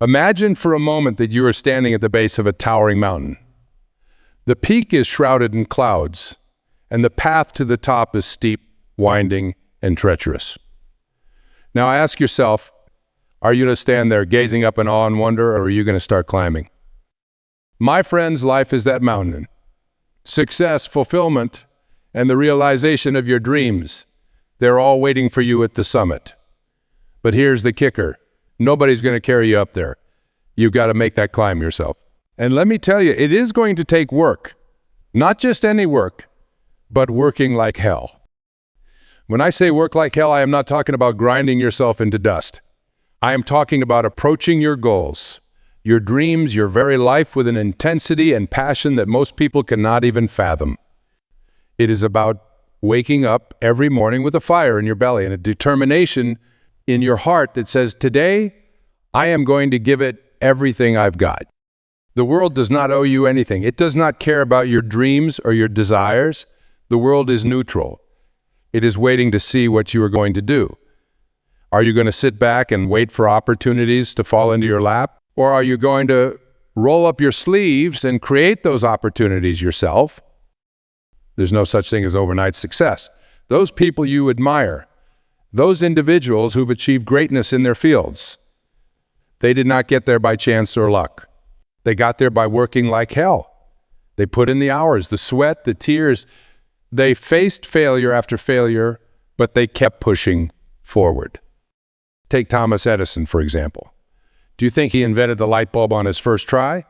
Imagine for a moment that you are standing at the base of a towering mountain. The peak is shrouded in clouds, and the path to the top is steep, winding, and treacherous. Now ask yourself, are you going to stand there gazing up in awe and wonder, or are you going to start climbing? My friends, life is that mountain. Success, fulfillment, and the realization of your dreams, they're all waiting for you at the summit. But here's the kicker. Nobody's going to carry you up there. You've got to make that climb yourself. And let me tell you, it is going to take work. Not just any work, but working like hell. When I say work like hell, I am not talking about grinding yourself into dust. I am talking about approaching your goals, your dreams, your very life with an intensity and passion that most people cannot even fathom. It is about waking up every morning with a fire in your belly and a determination in your heart that says, today, I am going to give it everything I've got. The world does not owe you anything. It does not care about your dreams or your desires. The world is neutral. It is waiting to see what you are going to do. Are you going to sit back and wait for opportunities to fall into your lap? Or are you going to roll up your sleeves and create those opportunities yourself? There's no such thing as overnight success. Those people you admire, those individuals who've achieved greatness in their fields, they did not get there by chance or luck. They got there by working like hell. They put in the hours, the sweat, the tears. They faced failure after failure, but they kept pushing forward. Take Thomas Edison, for example. Do you think he invented the light bulb on his first try?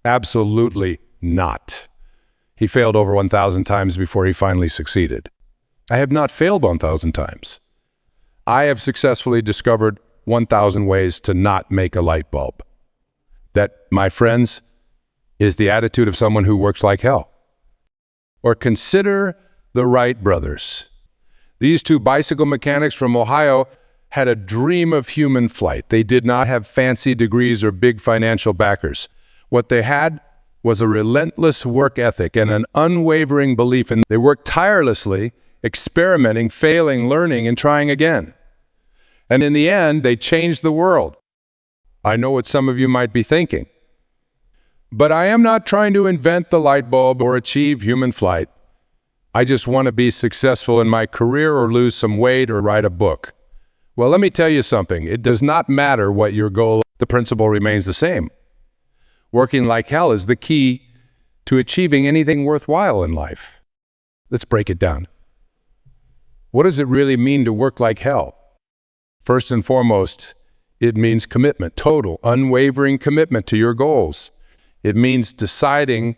Absolutely not. He failed over 1,000 times before he finally succeeded. I have not failed 1,000 times. I have successfully discovered 1,000 ways to not make a light bulb. That, my friends, is the attitude of someone who works like hell. Or consider the Wright brothers. These two bicycle mechanics from Ohio had a dream of human flight. They did not have fancy degrees or big financial backers. What they had was a relentless work ethic and an unwavering belief in. They worked tirelessly, experimenting, failing, learning, and trying again. And in the end, they changed the world. I know what some of you might be thinking. But I am not trying to invent the light bulb or achieve human flight. I just want to be successful in my career or lose some weight or write a book. Well, let me tell you something. It does not matter what your goal is. The principle remains the same. Working like hell is the key to achieving anything worthwhile in life. Let's break it down. What does it really mean to work like hell? First and foremost, it means commitment, total, unwavering commitment to your goals. It means deciding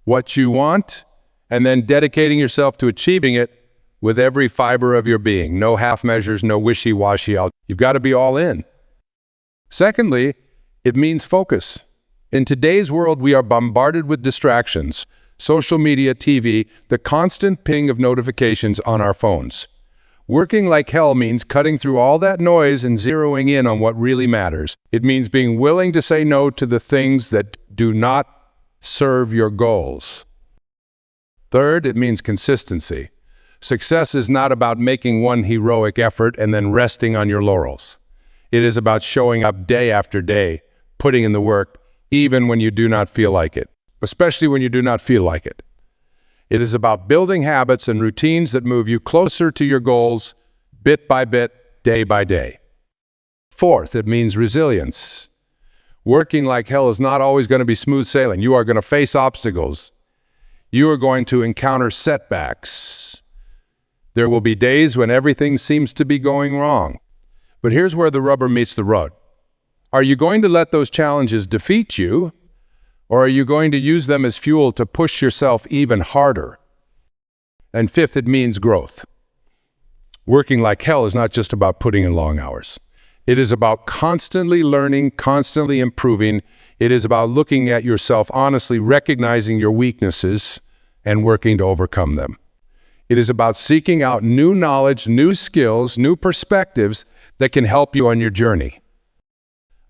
what you want and then dedicating yourself to achieving it with every fiber of your being. No half measures, no wishy-washy. You've got to be all in. Secondly, it means focus. In today's world, we are bombarded with distractions, social media, TV, the constant ping of notifications on our phones. Working like hell means cutting through all that noise and zeroing in on what really matters. It means being willing to say no to the things that do not serve your goals. Third, it means consistency. Success is not about making one heroic effort and then resting on your laurels. It is about showing up day after day, putting in the work, even when you do not feel like it, especially when you do not feel like it. It is about building habits and routines that move you closer to your goals, bit by bit, day by day. Fourth, it means resilience. Working like hell is not always going to be smooth sailing. You are going to face obstacles. You are going to encounter setbacks. There will be days when everything seems to be going wrong. But here's where the rubber meets the road. Are you going to let those challenges defeat you, or are you going to use them as fuel to push yourself even harder? And fifth, it means growth. Working like hell is not just about putting in long hours. It is about constantly learning, constantly improving. It is about looking at yourself honestly, recognizing your weaknesses, and working to overcome them. It is about seeking out new knowledge, new skills, new perspectives that can help you on your journey.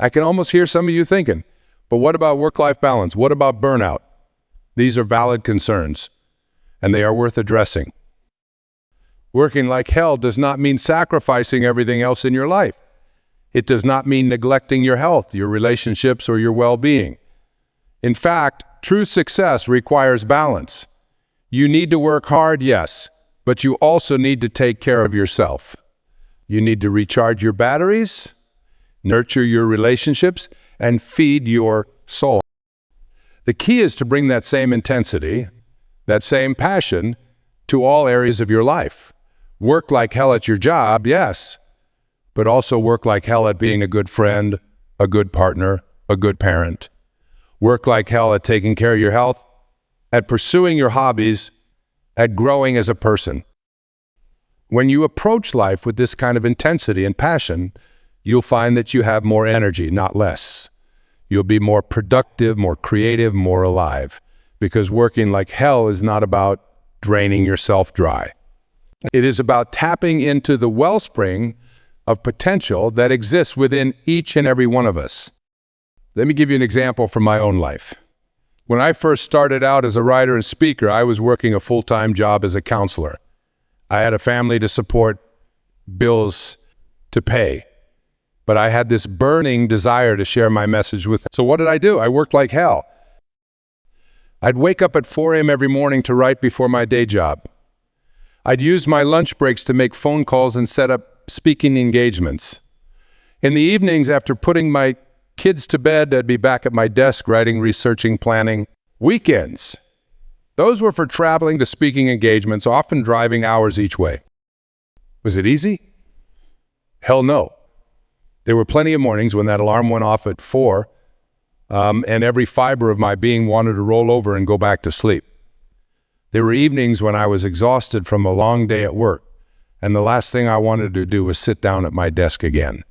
I can almost hear some of you thinking, but what about work-life balance? What about burnout? These are valid concerns, and they are worth addressing. Working like hell does not mean sacrificing everything else in your life. It does not mean neglecting your health, your relationships, or your well-being. In fact, true success requires balance. You need to work hard, yes, but you also need to take care of yourself. You need to recharge your batteries, nurture your relationships, and feed your soul. The key is to bring that same intensity, that same passion, to all areas of your life. Work like hell at your job, yes, but also work like hell at being a good friend, a good partner, a good parent. Work like hell at taking care of your health, at pursuing your hobbies, at growing as a person. When you approach life with this kind of intensity and passion, you'll find that you have more energy, not less. You'll be more productive, more creative, more alive. Because working like hell is not about draining yourself dry. It is about tapping into the wellspring of potential that exists within each and every one of us. Let me give you an example from my own life. When I first started out as a writer and speaker, I was working a full-time job as a counselor. I had a family to support, bills to pay, but I had this burning desire to share my message with them. So what did I do? I worked like hell. I'd wake up at 4 a.m. every morning to write before my day job. I'd use my lunch breaks to make phone calls and set up speaking engagements. In the evenings, after putting my kids to bed, I'd be back at my desk writing, researching, planning. Weekends, those were for traveling to speaking engagements, often driving hours each way. Was it easy? Hell no. There were plenty of mornings when that alarm went off at 4, and every fiber of my being wanted to roll over and go back to sleep. There were evenings when I was exhausted from a long day at work, and the last thing I wanted to do was sit down at my desk again.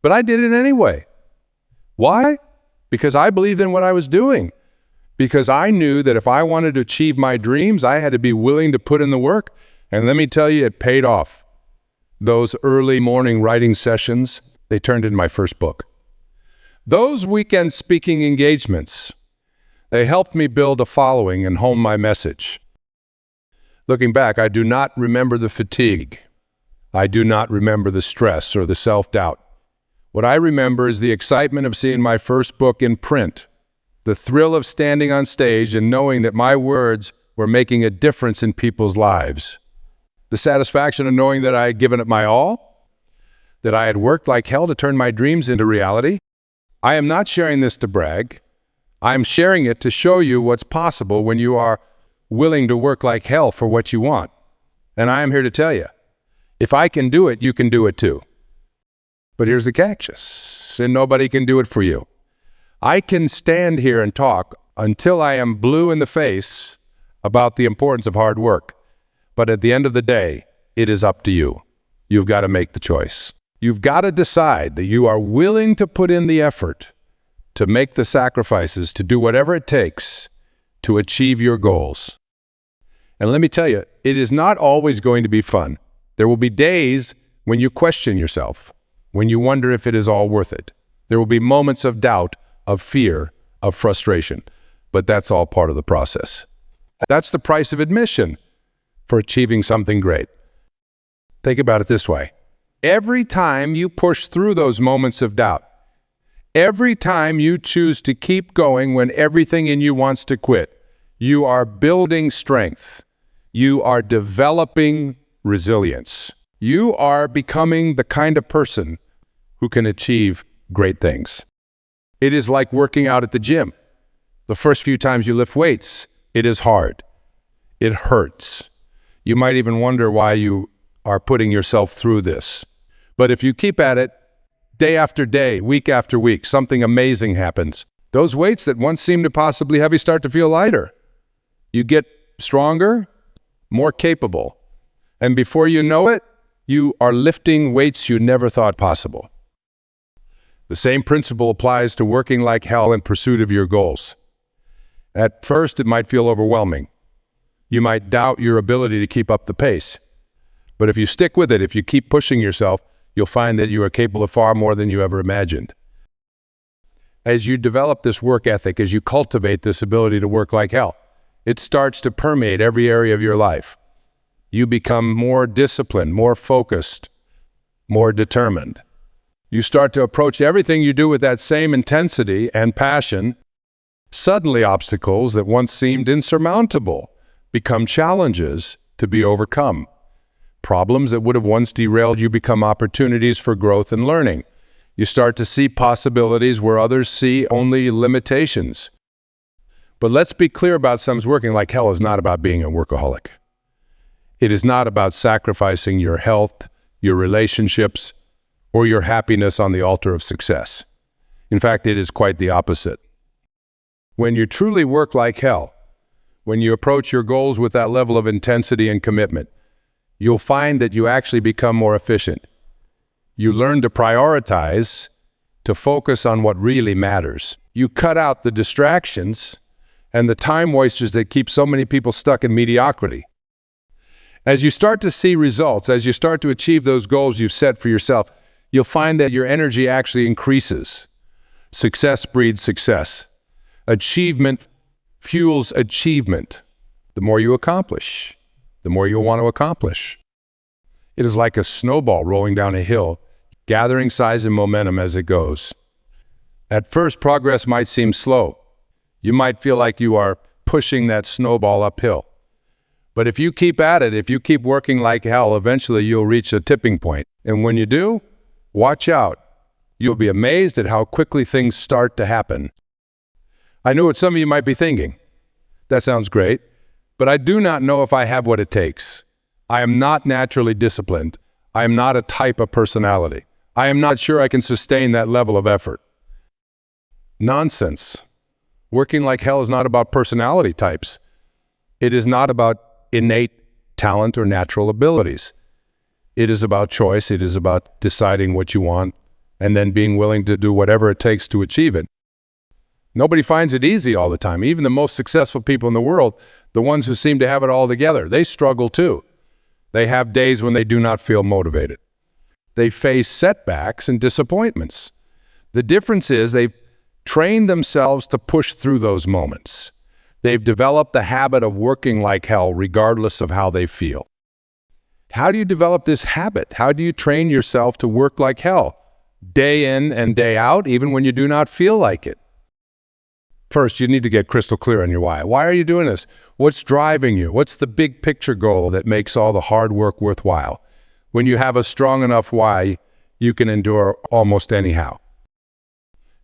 But I did it anyway. Why? Because I believed in what I was doing. Because I knew that if I wanted to achieve my dreams, I had to be willing to put in the work. And let me tell you, it paid off. Those early morning writing sessions, they turned into my first book. Those weekend speaking engagements, they helped me build a following and hone my message. Looking back, I do not remember the fatigue. I do not remember the stress or the self-doubt. What I remember is the excitement of seeing my first book in print, the thrill of standing on stage and knowing that my words were making a difference in people's lives, the satisfaction of knowing that I had given it my all, that I had worked like hell to turn my dreams into reality. I am not sharing this to brag. I am sharing it to show you what's possible when you are willing to work like hell for what you want. And I am here to tell you, if I can do it, you can do it too. But here's the catch, and nobody can do it for you. I can stand here and talk until I am blue in the face about the importance of hard work. But at the end of the day, it is up to you. You've got to make the choice. You've got to decide that you are willing to put in the effort, to make the sacrifices, to do whatever it takes to achieve your goals. And let me tell you, it is not always going to be fun. There will be days when you question yourself, when you wonder if it is all worth it. There will be moments of doubt, of fear, of frustration, but that's all part of the process. That's the price of admission for achieving something great. Think about it this way. Every time you push through those moments of doubt, every time you choose to keep going when everything in you wants to quit, you are building strength. You are developing resilience. You are becoming the kind of person who can achieve great things. It is like working out at the gym. The first few times you lift weights, it is hard. It hurts. You might even wonder why you are putting yourself through this. But if you keep at it, day after day, week after week, something amazing happens. Those weights that once seemed impossibly heavy start to feel lighter. You get stronger, more capable. And before you know it, you are lifting weights you never thought possible. The same principle applies to working like hell in pursuit of your goals. At first, it might feel overwhelming. You might doubt your ability to keep up the pace. But if you stick with it, if you keep pushing yourself, you'll find that you are capable of far more than you ever imagined. As you develop this work ethic, as you cultivate this ability to work like hell, it starts to permeate every area of your life. You become more disciplined, more focused, more determined. You start to approach everything you do with that same intensity and passion. Suddenly, obstacles that once seemed insurmountable become challenges to be overcome. Problems that would have once derailed you become opportunities for growth and learning. You start to see possibilities where others see only limitations. But let's be clear about something. Working like hell is not about being a workaholic. It is not about sacrificing your health, your relationships, or your happiness on the altar of success. In fact, it is quite the opposite. When you truly work like hell, when you approach your goals with that level of intensity and commitment, you'll find that you actually become more efficient. You learn to prioritize, to focus on what really matters. You cut out the distractions and the time wasters that keep so many people stuck in mediocrity. As you start to see results, as you start to achieve those goals you've set for yourself, you'll find that your energy actually increases. Success breeds success. Achievement fuels achievement. The more you accomplish, the more you'll want to accomplish. It is like a snowball rolling down a hill, gathering size and momentum as it goes. At first, progress might seem slow. You might feel like you are pushing that snowball uphill. But if you keep at it, if you keep working like hell, eventually you'll reach a tipping point. And when you do, watch out. You'll be amazed at how quickly things start to happen. I know what some of you might be thinking. That sounds great, but I do not know if I have what it takes. I am not naturally disciplined. I am not a type of personality. I am not sure I can sustain that level of effort. Nonsense. Working like hell is not about personality types. It is not about innate talent or natural abilities. It is about choice. It is about deciding what you want and then being willing to do whatever it takes to achieve it. Nobody finds it easy all the time. Even the most successful people in the world, the ones who seem to have it all together, they struggle too. They have days when they do not feel motivated. They face setbacks and disappointments. The difference is they've trained themselves to push through those moments. They've developed the habit of working like hell regardless of how they feel. How do you develop this habit? How do you train yourself to work like hell, day in and day out, even when you do not feel like it? First, you need to get crystal clear on your why. Why are you doing this? What's driving you? What's the big picture goal that makes all the hard work worthwhile? When you have a strong enough why, you can endure almost anyhow.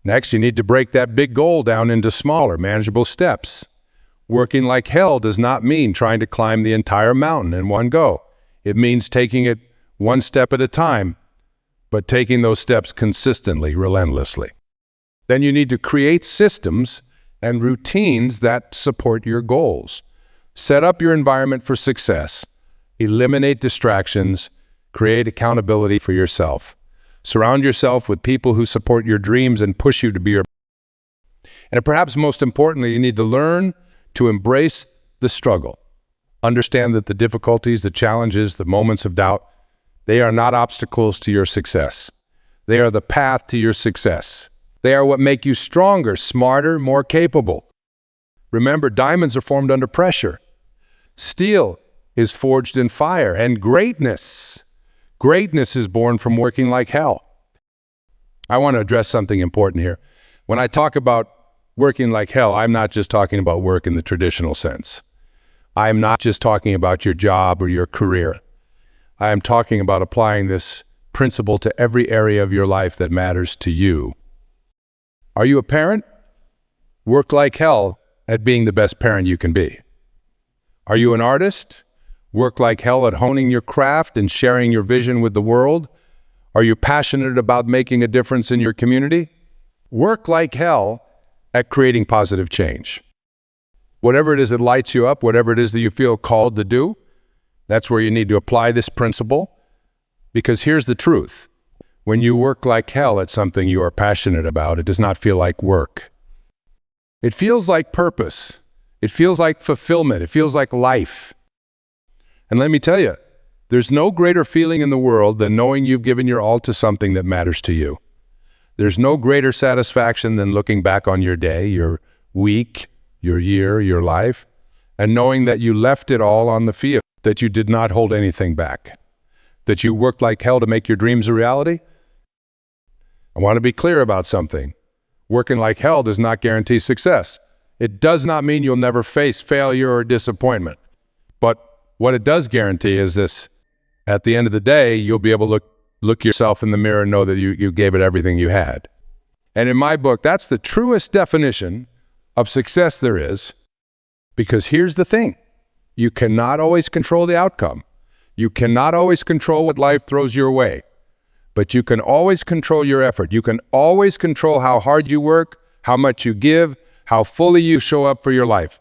Next, you need to break that big goal down into smaller, manageable steps. Working like hell does not mean trying to climb the entire mountain in one go. It means taking it one step at a time, but taking those steps consistently, relentlessly. Then you need to create systems and routines that support your goals. Set up your environment for success. Eliminate distractions. Create accountability for yourself. Surround yourself with people who support your dreams and push you to be your best. And perhaps most importantly, you need to learn to embrace the struggle. Understand that the difficulties, the challenges, the moments of doubt, they are not obstacles to your success. They are the path to your success. They are what make you stronger, smarter, more capable. Remember, diamonds are formed under pressure. Steel is forged in fire, and greatness is born from working like hell. I want to address something important here. When I talk about working like hell, I'm not just talking about work in the traditional sense. I'm not just talking about your job or your career. I am talking about applying this principle to every area of your life that matters to you. Are you a parent? Work like hell at being the best parent you can be. Are you an artist? Work like hell at honing your craft and sharing your vision with the world? Are you passionate about making a difference in your community? Work like hell at creating positive change. Whatever it is that lights you up, whatever it is that you feel called to do, that's where you need to apply this principle. Because here's the truth. When you work like hell at something you are passionate about, it does not feel like work. It feels like purpose. It feels like fulfillment. It feels like life. And let me tell you, there's no greater feeling in the world than knowing you've given your all to something that matters to you. There's no greater satisfaction than looking back on your day, your week, your year, your life, and knowing that you left it all on the field, that you did not hold anything back, that you worked like hell to make your dreams a reality. I want to be clear about something. Working like hell does not guarantee success. It does not mean you'll never face failure or disappointment. But what it does guarantee is this: at the end of the day, you'll be able to look yourself in the mirror and know that you gave it everything you had. And in my book, that's the truest definition of success there is, because here's the thing. You cannot always control the outcome. You cannot always control what life throws your way, but you can always control your effort. You can always control how hard you work, how much you give, how fully you show up for your life.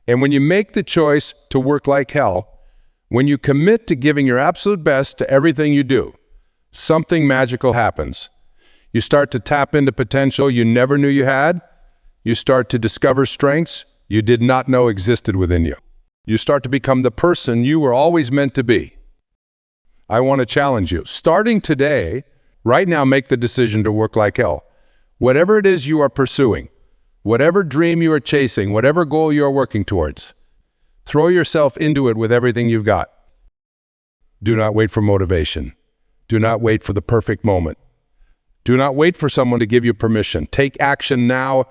And when you make the choice to work like hell, when you commit to giving your absolute best to everything you do, something magical happens. You start to tap into potential you never knew you had. You start to discover strengths you did not know existed within you. You start to become the person you were always meant to be. I want to challenge you. Starting today, right now, make the decision to work like hell. Whatever it is you are pursuing, whatever dream you are chasing, whatever goal you are working towards, throw yourself into it with everything you've got. Do not wait for motivation. Do not wait for the perfect moment. Do not wait for someone to give you permission. Take action now.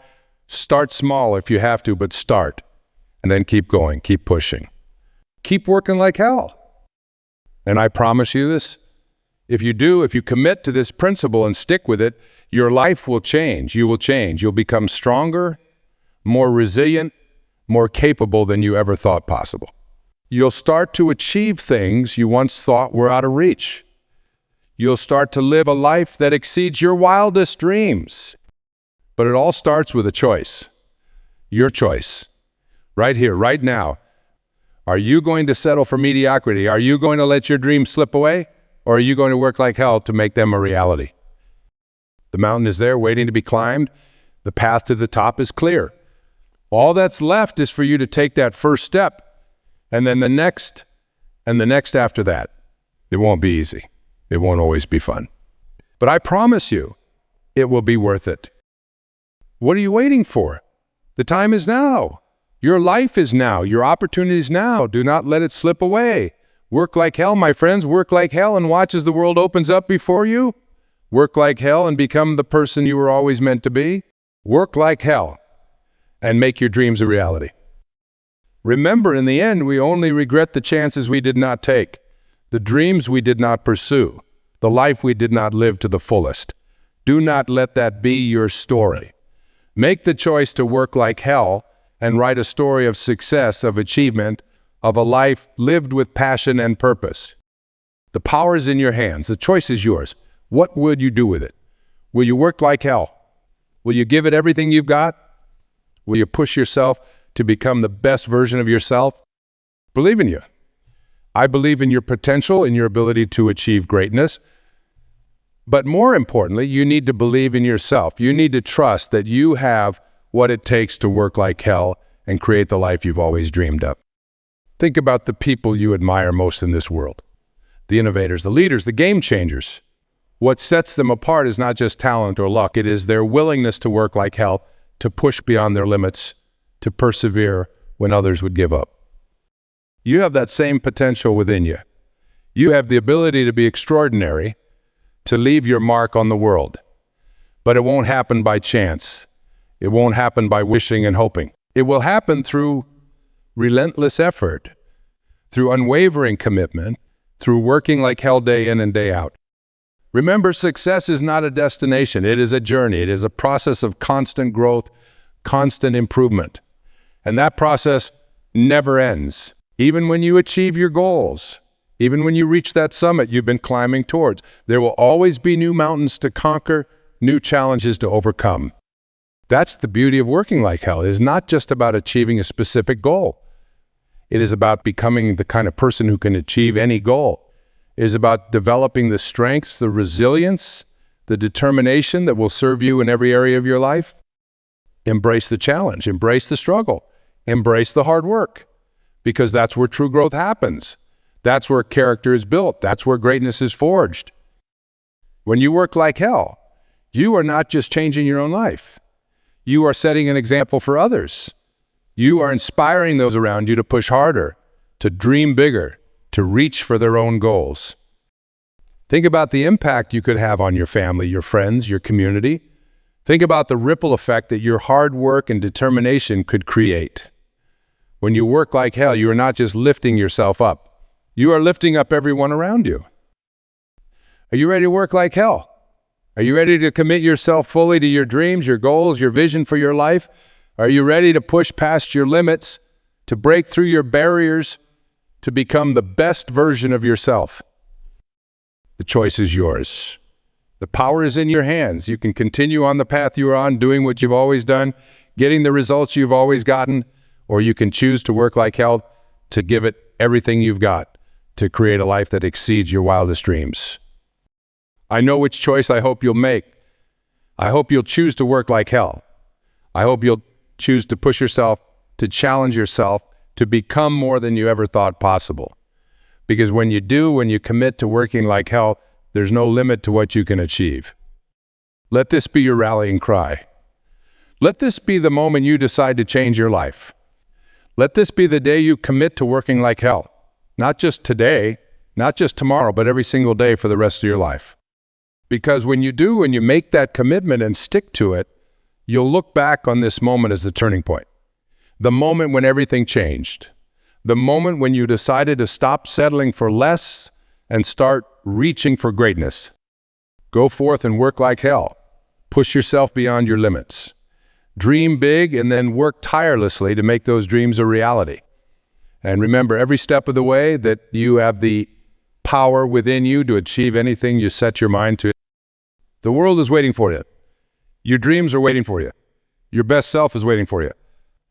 Start small if you have to, but start. And then keep going, keep pushing. Keep working like hell. And I promise you this, if you commit to this principle and stick with it, your life will change. You will change. You'll become stronger, more resilient, more capable than you ever thought possible. You'll start to achieve things you once thought were out of reach. You'll start to live a life that exceeds your wildest dreams. But it all starts with a choice. Your choice. Right here, right now. Are you going to settle for mediocrity? Are you going to let your dreams slip away? Or are you going to work like hell to make them a reality? The mountain is there waiting to be climbed. The path to the top is clear. All that's left is for you to take that first step, and then the next, and the next after that. It won't be easy. It won't always be fun. But I promise you, it will be worth it. What are you waiting for? The time is now. Your life is now. Your opportunity is now. Do not let it slip away. Work like hell, my friends. Work like hell and watch as the world opens up before you. Work like hell and become the person you were always meant to be. Work like hell and make your dreams a reality. Remember, in the end, we only regret the chances we did not take, the dreams we did not pursue, the life we did not live to the fullest. Do not let that be your story. Make the choice to work like hell and write a story of success, of achievement, of a life lived with passion and purpose. The power is in your hands. The choice is yours. What would you do with it? Will you work like hell? Will you give it everything you've got? Will you push yourself to become the best version of yourself? Believe in you. I believe in your potential, in your ability to achieve greatness. But more importantly, you need to believe in yourself. You need to trust that you have what it takes to work like hell and create the life you've always dreamed of. Think about the people you admire most in this world. The innovators, the leaders, the game changers. What sets them apart is not just talent or luck. It is their willingness to work like hell, to push beyond their limits, to persevere when others would give up. You have that same potential within you. You have the ability to be extraordinary, to leave your mark on the world. But it won't happen by chance. It won't happen by wishing and hoping. It will happen through relentless effort, through unwavering commitment, through working like hell day in and day out. Remember, success is not a destination. It is a journey. It is a process of constant growth, constant improvement. And that process never ends. Even when you achieve your goals, even when you reach that summit you've been climbing towards, there will always be new mountains to conquer, new challenges to overcome. That's the beauty of working like hell. It is not just about achieving a specific goal. It is about becoming the kind of person who can achieve any goal. It is about developing the strengths, the resilience, the determination that will serve you in every area of your life. Embrace the challenge, embrace the struggle, embrace the hard work, because that's where true growth happens. That's where character is built. That's where greatness is forged. When you work like hell, you are not just changing your own life. You are setting an example for others. You are inspiring those around you to push harder, to dream bigger, to reach for their own goals. Think about the impact you could have on your family, your friends, your community. Think about the ripple effect that your hard work and determination could create. When you work like hell, you are not just lifting yourself up. You are lifting up everyone around you. Are you ready to work like hell? Are you ready to commit yourself fully to your dreams, your goals, your vision for your life? Are you ready to push past your limits, to break through your barriers, to become the best version of yourself? The choice is yours. The power is in your hands. You can continue on the path you are on, doing what you've always done, getting the results you've always gotten, or you can choose to work like hell, to give it everything you've got, to create a life that exceeds your wildest dreams. I know which choice I hope you'll make. I hope you'll choose to work like hell. I hope you'll choose to push yourself, to challenge yourself, to become more than you ever thought possible. Because when you do, when you commit to working like hell, there's no limit to what you can achieve. Let this be your rallying cry. Let this be the moment you decide to change your life. Let this be the day you commit to working like hell. Not just today, not just tomorrow, but every single day for the rest of your life. Because when you do, when you make that commitment and stick to it, you'll look back on this moment as the turning point. The moment when everything changed. The moment when you decided to stop settling for less and start reaching for greatness. Go forth and work like hell. Push yourself beyond your limits. Dream big and then work tirelessly to make those dreams a reality. And remember every step of the way that you have the power within you to achieve anything you set your mind to. The world is waiting for you. Your dreams are waiting for you. Your best self is waiting for you.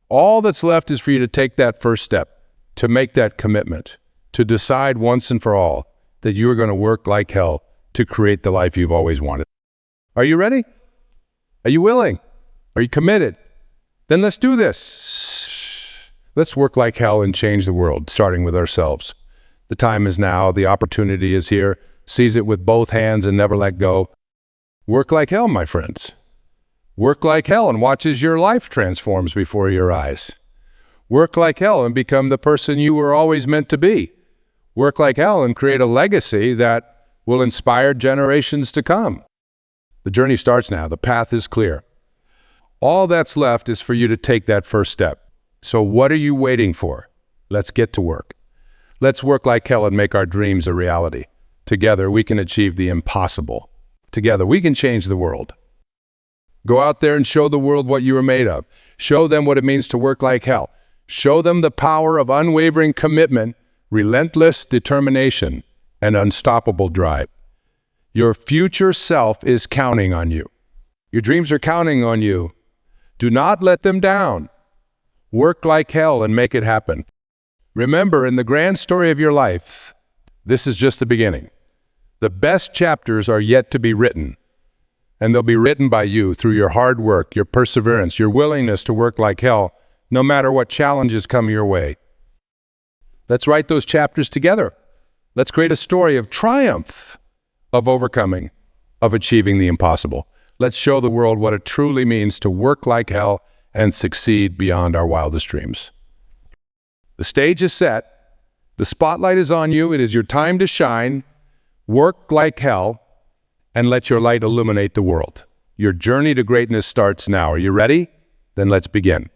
All that's left is for you to take that first step, to make that commitment, to decide once and for all that you are going to work like hell to create the life you've always wanted. Are you ready? Are you willing? Are you committed? Then let's do this. Let's work like hell and change the world, starting with ourselves. The time is now. The opportunity is here. Seize it with both hands and never let go. Work like hell, my friends. Work like hell and watch as your life transforms before your eyes. Work like hell and become the person you were always meant to be. Work like hell and create a legacy that will inspire generations to come. The journey starts now. The path is clear. All that's left is for you to take that first step. So what are you waiting for? Let's get to work. Let's work like hell and make our dreams a reality. Together, we can achieve the impossible. Together, we can change the world. Go out there and show the world what you are made of. Show them what it means to work like hell. Show them the power of unwavering commitment, relentless determination, and unstoppable drive. Your future self is counting on you. Your dreams are counting on you. Do not let them down. Work like hell and make it happen. Remember, in the grand story of your life, this is just the beginning. The best chapters are yet to be written, and they'll be written by you through your hard work, your perseverance, your willingness to work like hell, no matter what challenges come your way. Let's write those chapters together. Let's create a story of triumph, of overcoming, of achieving the impossible. Let's show the world what it truly means to work like hell and succeed beyond our wildest dreams. The stage is set. The spotlight is on you. It is your time to shine. Work like hell and let your light illuminate the world. Your journey to greatness starts now. Are you ready? Then let's begin.